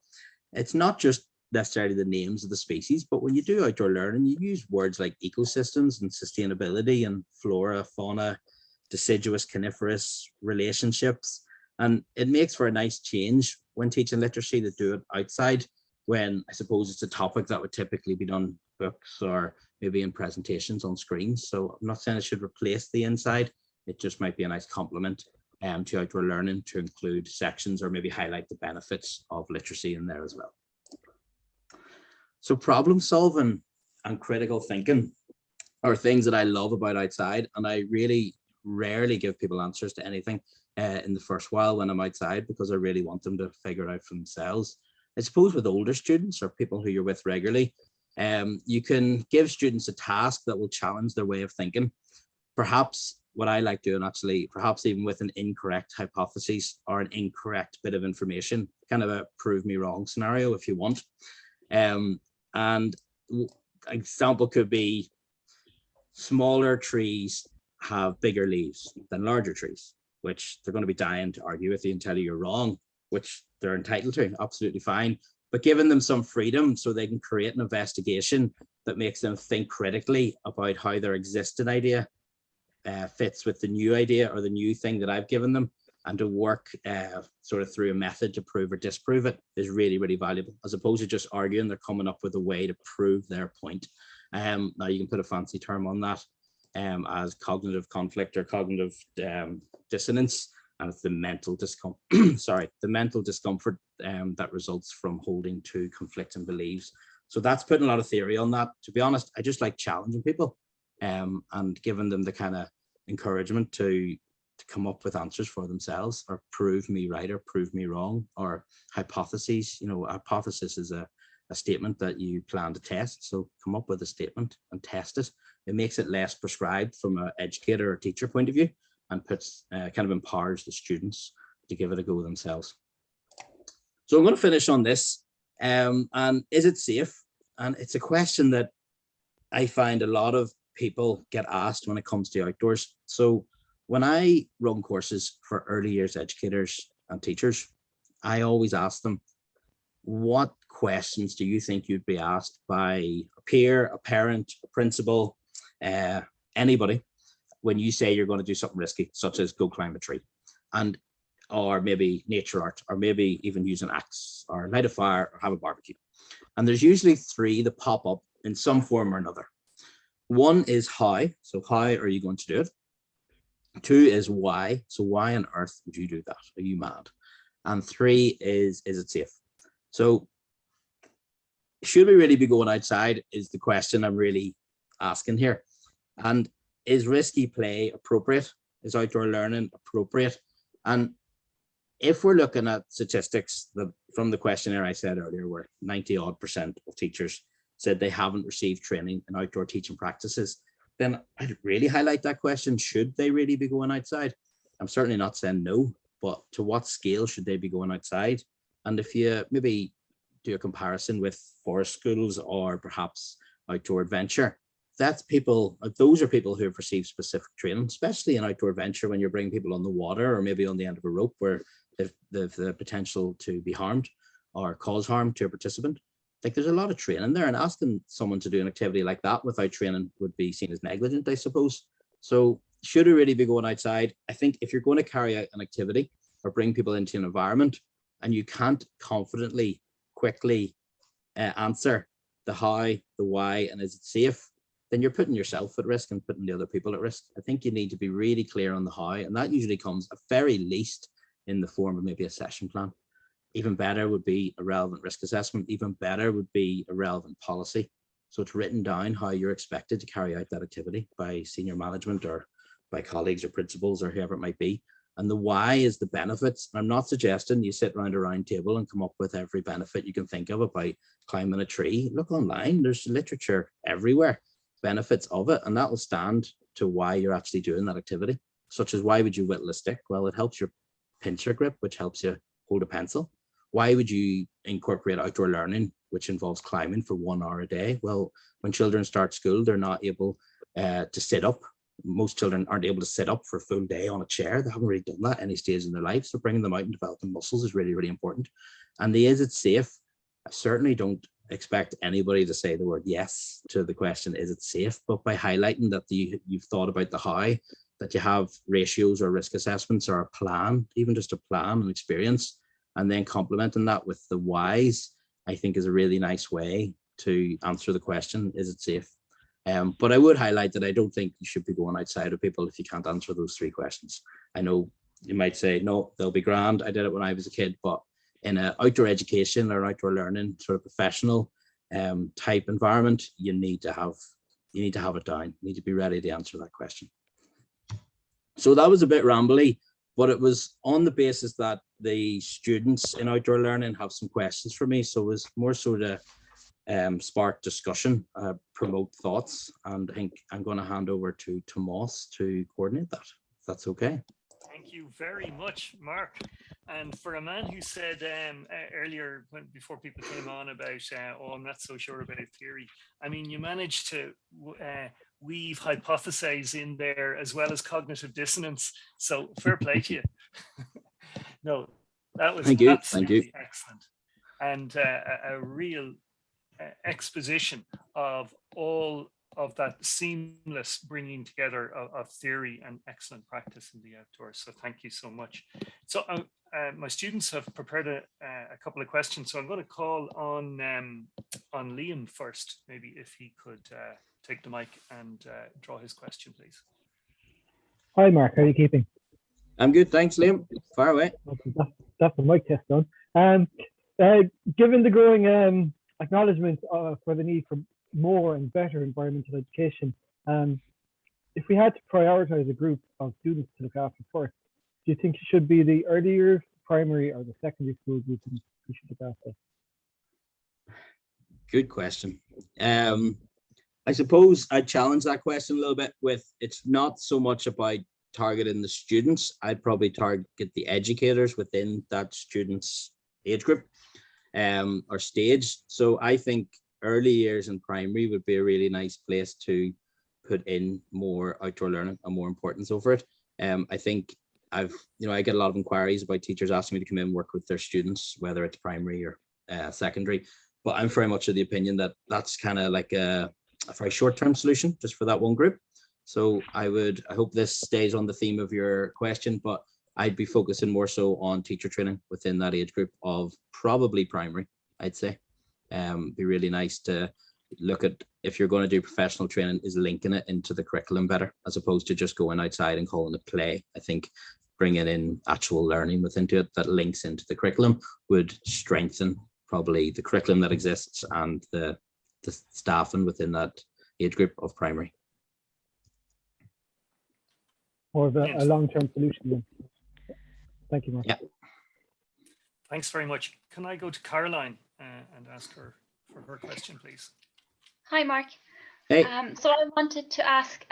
it's not just necessarily the names of the species, but when you do outdoor learning, you use words like ecosystems and sustainability and flora, fauna, deciduous, coniferous relationships. And it makes for a nice change when teaching literacy to do it outside, when I suppose it's a topic that would typically be done in books or maybe in presentations on screens. So I'm not saying it should replace the inside. It just might be a nice complement to outdoor learning to include sections or maybe highlight the benefits of literacy in there as well. So problem solving and critical thinking are things that I love about outside, and I really rarely give people answers to anything in the first while when I'm outside, because I really want them to figure it out for themselves. I suppose with older students or people who you're with regularly, you can give students a task that will challenge their way of thinking. Perhaps what I like doing actually, perhaps even with an incorrect hypothesis or an incorrect bit of information, kind of a prove me wrong scenario if you want. And an example could be smaller trees have bigger leaves than larger trees, which they're going to be dying to argue with you and tell you you're wrong, which they're entitled to, absolutely fine. But giving them some freedom so they can create an investigation that makes them think critically about how their existing idea fits with the new idea or the new thing that I've given them, and to work sort of through a method to prove or disprove it is really, really valuable, as opposed to just arguing. They're coming up with a way to prove their point. Now you can put a fancy term on that as cognitive conflict or cognitive dissonance, and it's the mental discomfort the mental discomfort that results from holding to conflicting beliefs. So that's putting a lot of theory on that. To be honest, I just like challenging people and giving them the kind of encouragement to to come up with answers for themselves, or prove me right or prove me wrong, or hypotheses. You know, a hypothesis is a statement that you plan to test. So come up with a statement and test it. It makes it less prescribed from an educator or teacher point of view, and puts kind of empowers the students to give it a go themselves. So I'm going to finish on this. And is it safe? And it's a question that I find a lot of people get asked when it comes to outdoors. So when I run courses for early years educators and teachers, I always ask them, what questions do you think you'd be asked by a peer, a parent, a principal, anybody, when you say you're going to do something risky, such as go climb a tree, and or maybe nature art, or maybe even use an axe, or light a fire, or have a barbecue? And there's usually three that pop up in some form or another. One is how. So how are you going to do it? Two is why. So why on earth would you do that? Are you mad? And three is it safe? So should we really be going outside is the question I'm really asking here. And is risky play appropriate? Is outdoor learning appropriate? And if we're looking at statistics from the questionnaire I said earlier, where 90% of teachers said they haven't received training in outdoor teaching practices, then I'd really highlight that question. Should they really be going outside? I'm certainly not saying no, but to what scale should they be going outside? And if you maybe do a comparison with forest schools or perhaps outdoor adventure, those are people who have received specific training, especially in outdoor adventure, when you're bringing people on the water or maybe on the end of a rope where they've the potential to be harmed or cause harm to a participant. Like, there's a lot of training there, and asking someone to do an activity like that without training would be seen as negligent, I suppose. So should we really be going outside? I think if you're going to carry out an activity or bring people into an environment and you can't confidently, quickly answer the how, the why, and is it safe, then you're putting yourself at risk and putting the other people at risk. I think you need to be really clear on the how, and that usually comes at very least in the form of maybe a session plan. Even better would be a relevant risk assessment. Even better would be a relevant policy. So it's written down how you're expected to carry out that activity by senior management or by colleagues or principals or whoever it might be. And the why is the benefits. I'm not suggesting you sit around a round table and come up with every benefit you can think of about climbing a tree. Look online, there's literature everywhere, benefits of it, and that will stand to why you're actually doing that activity. Such as, why would you whittle a stick? Well, it helps your pincer grip, which helps you hold a pencil. Why would you incorporate outdoor learning, which involves climbing for 1 hour a day? Well, when children start school, they're not able to sit up. Most children aren't able to sit up for a full day on a chair. They haven't really done that any stage in their life. So bringing them out and developing muscles is really, really important. And the is it safe? I certainly don't expect anybody to say the word yes to the question, is it safe? But by highlighting that you've thought about the how, that you have ratios or risk assessments or a plan, even just a plan and experience, and then complementing that with the whys, I think is a really nice way to answer the question, is it safe? But I would highlight that I don't think you should be going outside of people if you can't answer those three questions. I know you might say, no, they'll be grand. I did it when I was a kid, but in an outdoor education or outdoor learning sort of professional type environment, you need to have it down. You need to be ready to answer that question. So that was a bit rambly, but it was on the basis that the students in outdoor learning have some questions for me. So it was more so to spark discussion, promote thoughts, and I think I'm going to hand over to Tomas to coordinate that, if that's okay. Thank you very much, Mark. And for a man who said earlier, before people came on about, oh, I'm not so sure about theory, I mean, you managed to weave hypotheses in there as well as cognitive dissonance. So fair play to you. No, that was absolutely excellent. And a real exposition of all of that seamless bringing together of theory and excellent practice in the outdoors. So thank you so much. So my students have prepared a couple of questions. So I'm going to call on Liam first, maybe if he could take the mic and draw his question, please. Hi, Mark. How are you keeping? I'm good, thanks, Liam. Far away. That's the mic test done. Given the growing acknowledgement for the need for more and better environmental education, if we had to prioritize a group of students to look after first, do you think it should be the early years, primary, or the secondary school group we should look after? Good question. I suppose I challenge that question a little bit with, it's not so much about targeting the students. I'd probably target the educators within that student's age group or stage. So I think early years in primary would be a really nice place to put in more outdoor learning and more importance over it. I think I get a lot of inquiries about teachers asking me to come in and work with their students, whether it's primary or secondary. But I'm very much of the opinion that that's kind of like a very short-term solution just for that one group. So I hope this stays on the theme of your question, but I'd be focusing more so on teacher training within that age group of probably primary, I'd say. Be really nice to look at, if you're going to do professional training, is linking it into the curriculum better, as opposed to just going outside and calling it play. I think bringing in actual learning within it that links into the curriculum would strengthen probably the curriculum that exists and the staffing within that age group of primary. More of a long-term solution then. Thank you, Mark. Yeah. Thanks very much. Can I go to Caroline and ask her for her question, please? Hi, Mark. Hey. So I wanted to ask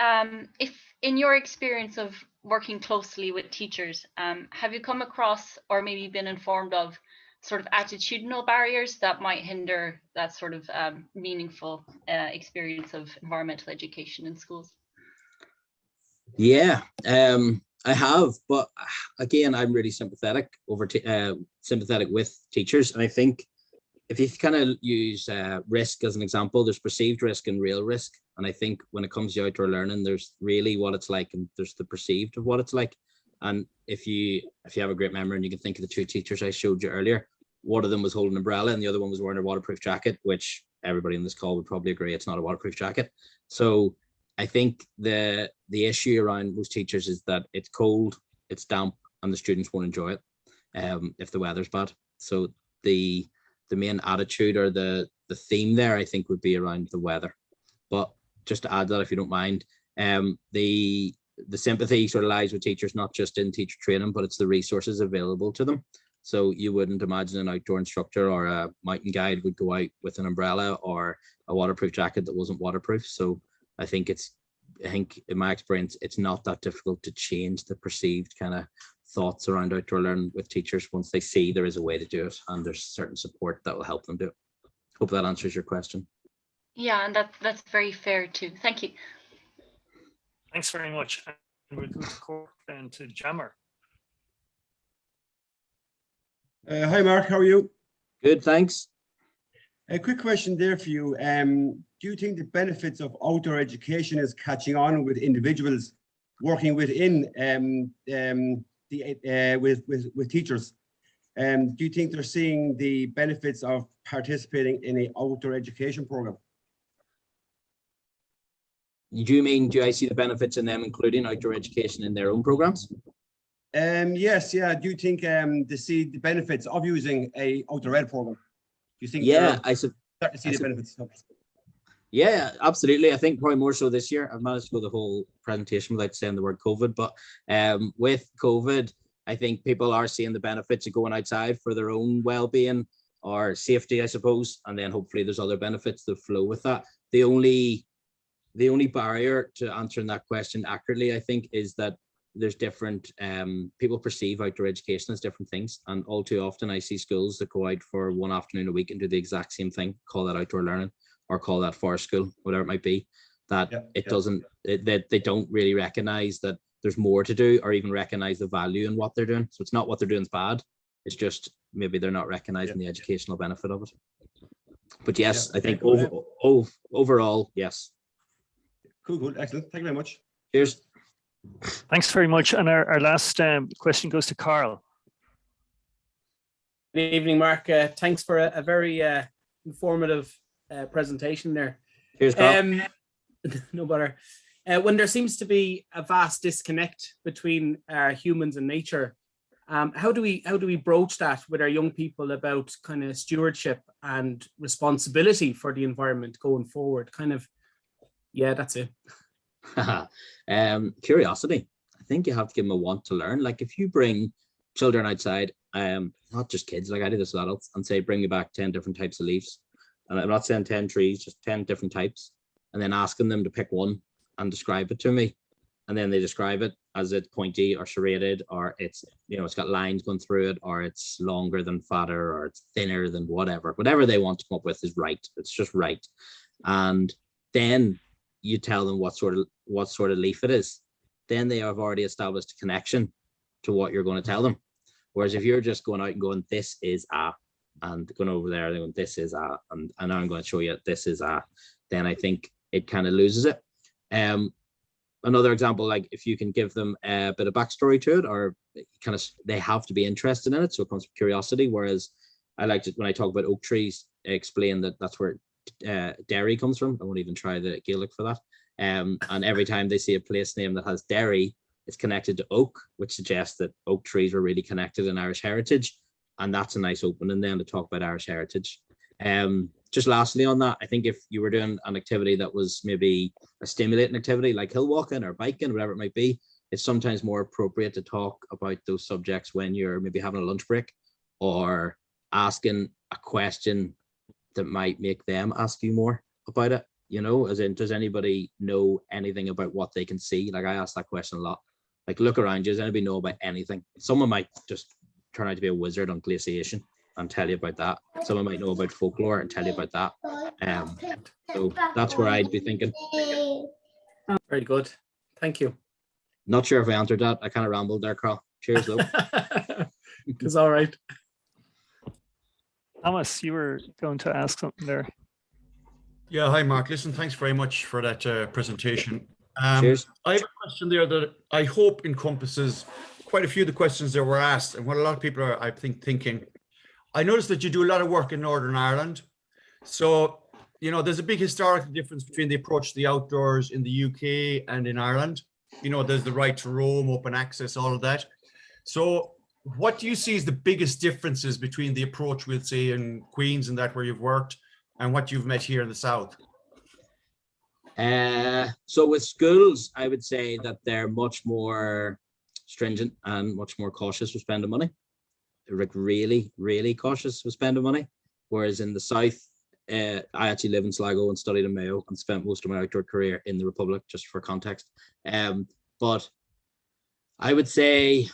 if, in your experience of working closely with teachers, have you come across or maybe been informed of sort of attitudinal barriers that might hinder that sort of meaningful experience of environmental education in schools? Yeah, I have, but again, I'm really sympathetic with teachers, and I think if you kind of use risk as an example, there's perceived risk and real risk, and I think when it comes to outdoor learning, there's really what it's like, and there's the perceived of what it's like. And if you have a great memory and you can think of the two teachers I showed you earlier, one of them was holding an umbrella and the other one was wearing a waterproof jacket, which everybody in this call would probably agree it's not a waterproof jacket. So I think the issue around most teachers is that it's cold, it's damp, and the students won't enjoy it if the weather's bad. So the main attitude or the theme there, I think, would be around the weather. But just to add that, if you don't mind, the sympathy sort of lies with teachers, not just in teacher training, but it's the resources available to them. So you wouldn't imagine an outdoor instructor or a mountain guide would go out with an umbrella or a waterproof jacket that wasn't waterproof. So I think in my experience, it's not that difficult to change the perceived kind of thoughts around outdoor learning with teachers once they see there is a way to do it and there's certain support that will help them do it. Hope that answers your question. Yeah, and that's very fair too. Thank you. Thanks very much. And we'll go to Cork then to Jammer. Hi, Mark. How are you? Good, thanks. A quick question there for you. Do you think the benefits of outdoor education is catching on with individuals working within with teachers? Do you think they're seeing the benefits of participating in an outdoor education program? Do I see the benefits in them including outdoor education in their own programs? Yes, yeah. Do you think they see the benefits of using a outdoor ed program? Do you think? Yeah, I start to see the benefits. Yeah, absolutely. I think probably more so this year. I've managed to go the whole presentation without saying the word COVID, but with COVID, I think people are seeing the benefits of going outside for their own well-being or safety, I suppose, and then hopefully there's other benefits that flow with that. The only barrier to answering that question accurately, I think, is that there's different people perceive outdoor education as different things, and all too often I see schools that go out for one afternoon a week and do the exact same thing, call that outdoor learning or call that forest school, whatever it might be, that they don't really recognize that there's more to do or even recognize the value in what they're doing. So it's not what they're doing is bad, it's just maybe they're not recognizing the educational benefit of it. But yes, I think overall, yes. Cool, excellent. Thank you very much. Cheers. Thanks very much. And our last question goes to Carl. Good evening, Mark. Thanks for a very informative presentation there. Cheers, Carl. No bother. When there seems to be a vast disconnect between humans and nature, how do we broach that with our young people about kind of stewardship and responsibility for the environment going forward? Yeah, that's it. Curiosity. I think you have to give them a want to learn. Like if you bring children outside, not just kids, like I do this with adults, and say, bring me back 10 different types of leaves. And I'm not saying 10 trees, just 10 different types. And then asking them to pick one and describe it to me. And then they describe it as it's pointy or serrated, or it's, it's got lines going through it, or it's longer than fatter, or it's thinner than whatever. Whatever they want to come up with is right. It's just right. And then you tell them what sort of leaf it is. Then they have already established a connection to what you're going to tell them. Whereas if you're just going out and going, this is a, and going over there, they're going, this is a, and I'm going to show you this is a, then I think it kind of loses it. Another example, like if you can give them a bit of backstory to it, or kind of they have to be interested in it, so it comes from curiosity. Whereas I like to, when I talk about oak trees, explain that that's where Derry comes from. I won't even try the Gaelic for that. And every time they see a place name that has Derry, it's connected to oak, which suggests that oak trees were really connected in Irish heritage. And that's a nice opening then to talk about Irish heritage. Just lastly on that, I think if you were doing an activity that was maybe a stimulating activity like hill walking or biking, whatever it might be, it's sometimes more appropriate to talk about those subjects when you're maybe having a lunch break or asking a question that might make them ask you more about it. As in, does anybody know anything about what they can see? Like I ask that question a lot. Like, look around you, does anybody know about anything? Someone might just turn out to be a wizard on glaciation and tell you about that. Someone might know about folklore and tell you about that. So that's where I'd be thinking. Very good. Thank you. Not sure if I answered that. I kind of rambled there, Carl. Cheers, though. It's all right. Thomas, you were going to ask something there. Yeah, hi, Mark. Listen, thanks very much for that presentation. Cheers. I have a question there that I hope encompasses quite a few of the questions that were asked and what a lot of people are, I think, thinking. I noticed that you do a lot of work in Northern Ireland. So, there's a big historical difference between the approach to the outdoors in the UK and in Ireland. There's the right to roam, open access, all of that. So what do you see as the biggest differences between the approach, we'll say, in Queens and that where you've worked and what you've met here in the South? So with schools, I would say that they're much more stringent and much more cautious with spending money. Like really, really cautious with spending money. Whereas in the South, I actually live in Sligo and studied in Mayo and spent most of my outdoor career in the Republic, just for context. But I would say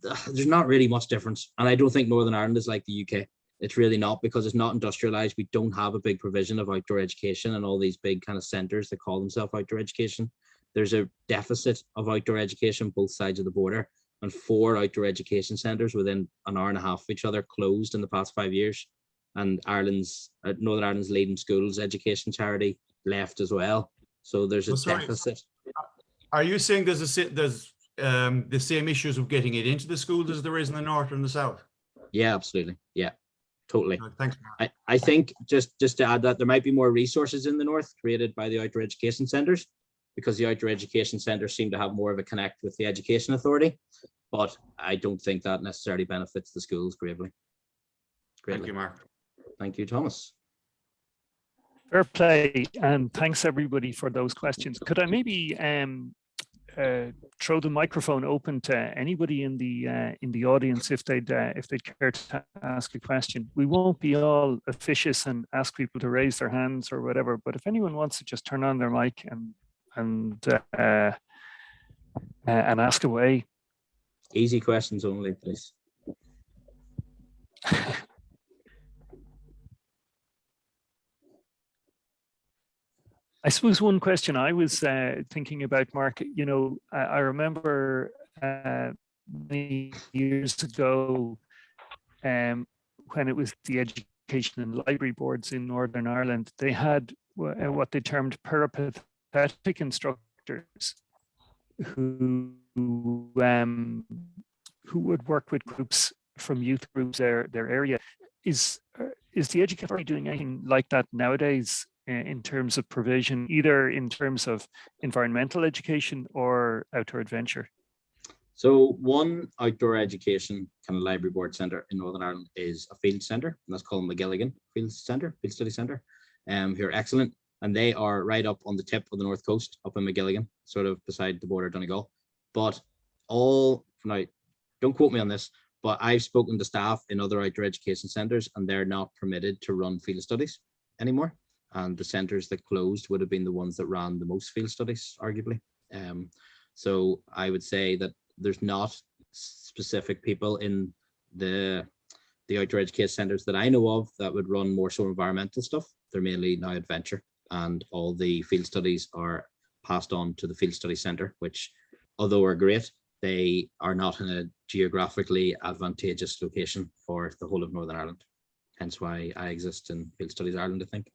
there's not really much difference. And I don't think Northern Ireland is like the UK. It's really not, because it's not industrialized. We don't have a big provision of outdoor education and all these big kind of centers that call themselves outdoor education. There's a deficit of outdoor education both sides of the border, and 4 outdoor education centers within an hour and a half of each other closed in the past 5 years. And Northern Ireland's leading schools education charity left as well. So there's a deficit. Are you saying there's the same issues of getting it into the schools as there is in the North and the South? Yeah, absolutely. Yeah, totally. No, thanks. I think just to add that there might be more resources in the North created by the outdoor education centres, because the outdoor education centres seem to have more of a connect with the education authority. But I don't think that necessarily benefits the schools greatly. Thank you, Mark. Thank you, Thomas. Fair play, and thanks everybody for those questions. Could I maybe throw the microphone open to anybody in the audience if they'd care to ask a question? We won't be all officious and ask people to raise their hands or whatever, but if anyone wants to just turn on their mic and ask away. Easy questions only, please. I suppose one question I was thinking about, Mark, I remember many years ago when it was the education and library boards in Northern Ireland, they had what they termed peripatetic instructors who would work with groups from youth groups their area. Is the education doing anything like that nowadays in terms of provision, either in terms of environmental education or outdoor adventure? So one outdoor education kind of library board centre in Northern Ireland is a field centre, and that's called McGilligan Field Study Centre. Who are excellent, and they are right up on the tip of the north coast, up in McGilligan. sort of beside the border of Donegal. But all, now, don't quote me on this, but I've spoken to staff in other outdoor education centres and they're not permitted to run field studies anymore. And the centres that closed would have been the ones that ran the most field studies, arguably. So I would say that there's not specific people in the outdoor education centres that I know of that would run more so environmental stuff. They're mainly now adventure, and all the field studies are passed on to the field study centre, which, although are great, they are not in a geographically advantageous location for the whole of Northern Ireland. Hence why I exist in Field Studies Ireland, I think.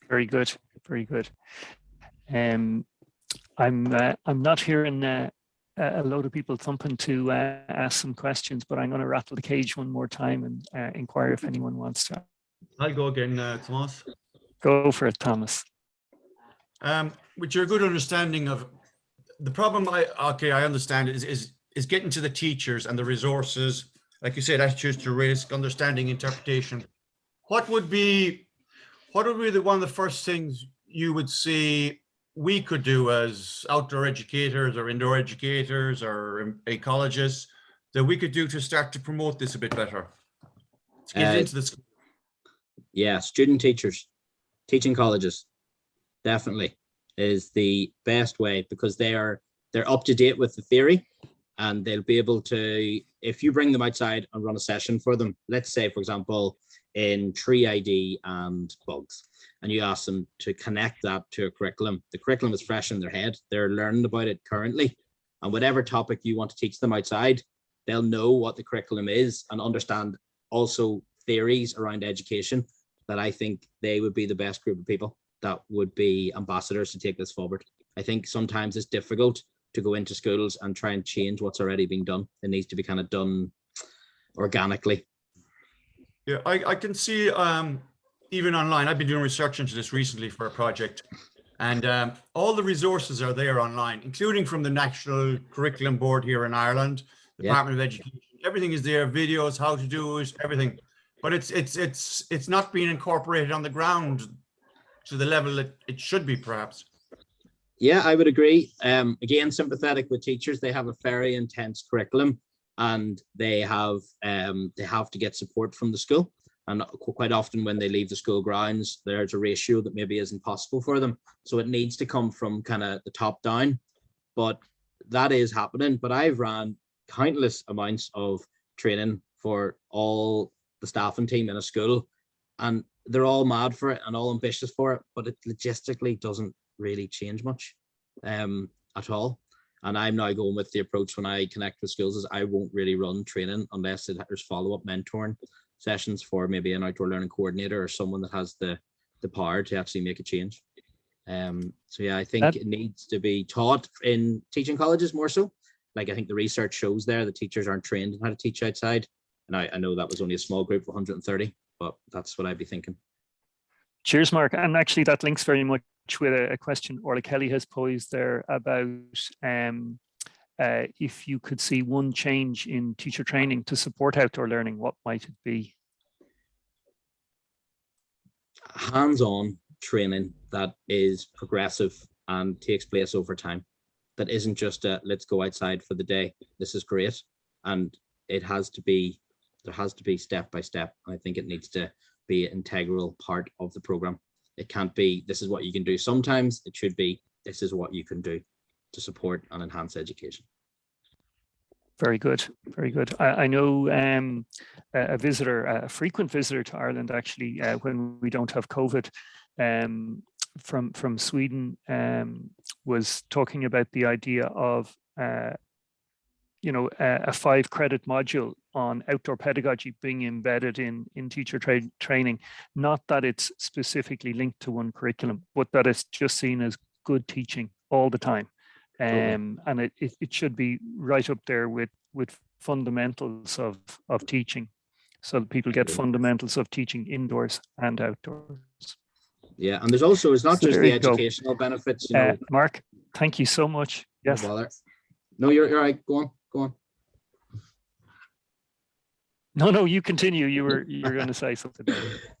Very good, very good. I'm not hearing a load of people thumping to ask some questions, but I'm going to rattle the cage one more time and inquire if anyone wants to. I'll go again, Thomas. Go for it, Thomas. With your good understanding of the problem, I understand is getting to the teachers and the resources, like you said, attitudes to risk, understanding, interpretation. What would be one of the first things you would see we could do as outdoor educators or indoor educators or ecologists that we could do to start to promote this a bit better? To get into the school. Yeah, student teachers, teaching colleges, definitely is the best way, because they're up to date with the theory, and they'll be able to, if you bring them outside and run a session for them, let's say, for example, in tree ID and bugs, and you ask them to connect that to a curriculum. The curriculum is fresh in their head. They're learning about it currently. And whatever topic you want to teach them outside, they'll know what the curriculum is and understand also theories around education, that I think they would be the best group of people that would be ambassadors to take this forward. I think sometimes it's difficult to go into schools and try and change what's already being done. It needs to be kind of done organically. Yeah, I can see even online, I've been doing research into this recently for a project, and all the resources are there online, including from the National Curriculum Board here in Ireland, Department of Education. Everything is there, videos, how to do it, everything. But it's not being incorporated on the ground to the level that it should be, perhaps. Yeah, I would agree. Again, sympathetic with teachers. They have a very intense curriculum, and they have to get support from the school. And quite often when they leave the school grounds, there's a ratio that maybe isn't possible for them. So it needs to come from kind of the top down, but that is happening. But I've ran countless amounts of training for all the staff and team in a school, and they're all mad for it and all ambitious for it, but it logistically doesn't really change much at all. And I'm now going with the approach when I connect with schools is I won't really run training unless there's follow-up mentoring sessions for maybe an outdoor learning coordinator or someone that has the power to actually make a change. So yeah, I think it needs to be taught in teaching colleges more so. Like I think the research shows there that teachers aren't trained in how to teach outside. And I know that was only a small group of 130, but that's what I'd be thinking. Cheers, Mark. And actually that links very much with a question Orla Kelly has posed there about if you could see one change in teacher training to support outdoor learning, what might it be? Hands-on training that is progressive and takes place over time. That isn't just a let's go outside for the day. This is great. And there has to be step by step. I think it needs to be an integral part of the program. It can't be, this is what you can do. Sometimes it should be, this is what you can do to support and enhance education. Very good, very good. I know a frequent visitor to Ireland, actually, when we don't have COVID, from Sweden, was talking about the idea of, a 5-credit module on outdoor pedagogy being embedded in teacher training. Not that it's specifically linked to one curriculum, but that it's just seen as good teaching all the time. And it should be right up there with fundamentals of teaching, so that people get fundamentals of teaching indoors and outdoors. Yeah, and there's also, it's not just the educational benefits. Mark, thank you so much. Yes. No bother. No, you're right. Go on. No, you continue. You're going to say something.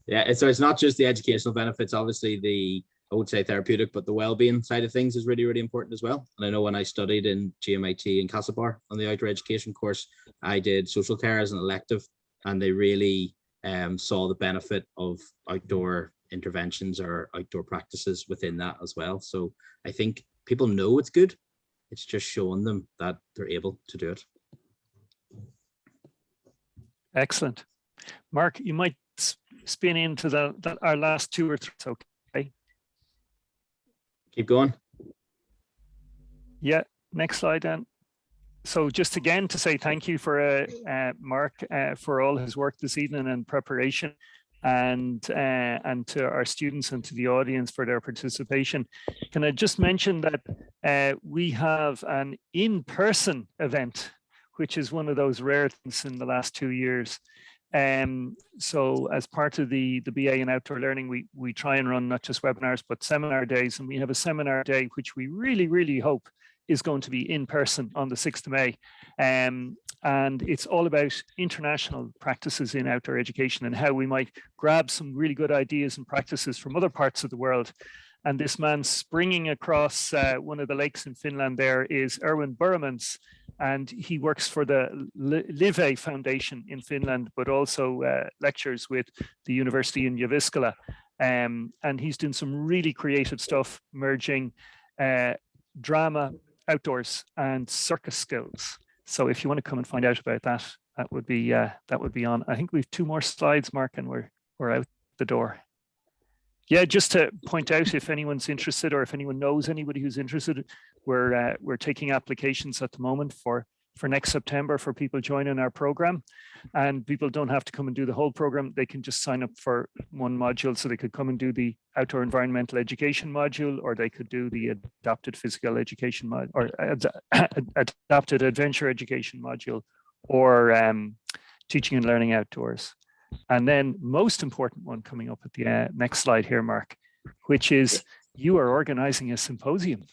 Yeah, so it's not just the educational benefits. Obviously, I would say therapeutic, but the well-being side of things is really, really important as well. And I know when I studied in GMIT in Castlebar on the outdoor education course, I did social care as an elective, and they really saw the benefit of outdoor interventions or outdoor practices within that as well. So I think people know it's good. It's just showing them that they're able to do it. Excellent. Mark, you might spin into our last 2 or 3. Okay. Keep going. Yeah, next slide, Dan. So just again to say thank you for Mark for all his work this evening and preparation, and to our students and to the audience for their participation. Can I just mention that we have an in-person event, which is one of those rare things in the last 2 years. So as part of the BA in Outdoor Learning, we try and run not just webinars, but seminar days. And we have a seminar day, which we really, really hope is going to be in person on the 6th of May. And it's all about international practices in outdoor education and how we might grab some really good ideas and practices from other parts of the world. And this man springing across one of the lakes in Finland there is Erwin Burmans, and he works for the Live Foundation in Finland, but also lectures with the University in Jyväskylä. And he's doing some really creative stuff, merging drama, outdoors, and circus skills. So if you want to come and find out about that, that would be on. I think we've 2 more slides, Mark, and we're out the door. Yeah, just to point out, if anyone's interested or if anyone knows anybody who's interested, we're taking applications at the moment for next September for people joining our program. And people don't have to come and do the whole program. They can just sign up for one module. So they could come and do the outdoor environmental education module, or they could do the adapted physical education module, or adapted adventure education module, or teaching and learning outdoors. And then most important one coming up at the next slide here, Mark, which is you are organizing a symposium.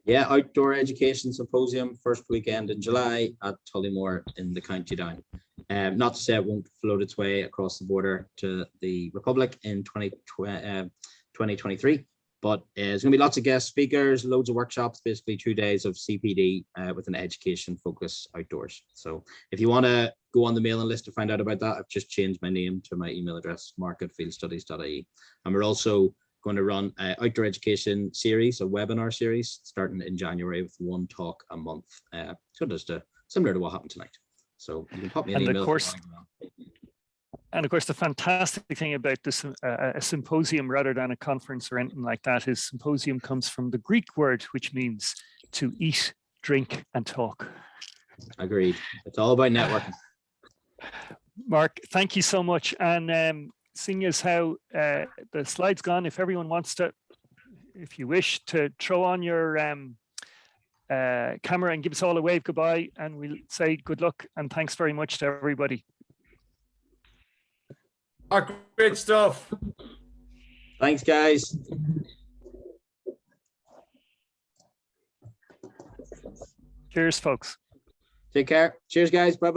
Yeah, Outdoor Education Symposium, first weekend in July at Tullymore in the County Down. Not to say it won't float its way across the border to the Republic in 2023, but there's going to be lots of guest speakers, loads of workshops, basically 2 days of CPD with an education focus outdoors. So if you want to go on the mailing list to find out about that, I've just changed my name to my email address, mark@fieldstudies.ie. And we're also going to run an outdoor education series, a webinar series, starting in January with 1 talk a month. So just similar to what happened tonight. So you can pop me an email. And of course, the fantastic thing about this, a symposium rather than a conference or anything like that, is symposium comes from the Greek word, which means to eat, drink, and talk. Agreed. It's all about networking. Mark, thank you so much. And seeing as how the slide's gone, if everyone wants to, if you wish to throw on your camera and give us all a wave goodbye, and we'll say good luck and thanks very much to everybody. Great stuff. Thanks, guys. Cheers, folks. Take care. Cheers, guys. Bye-bye.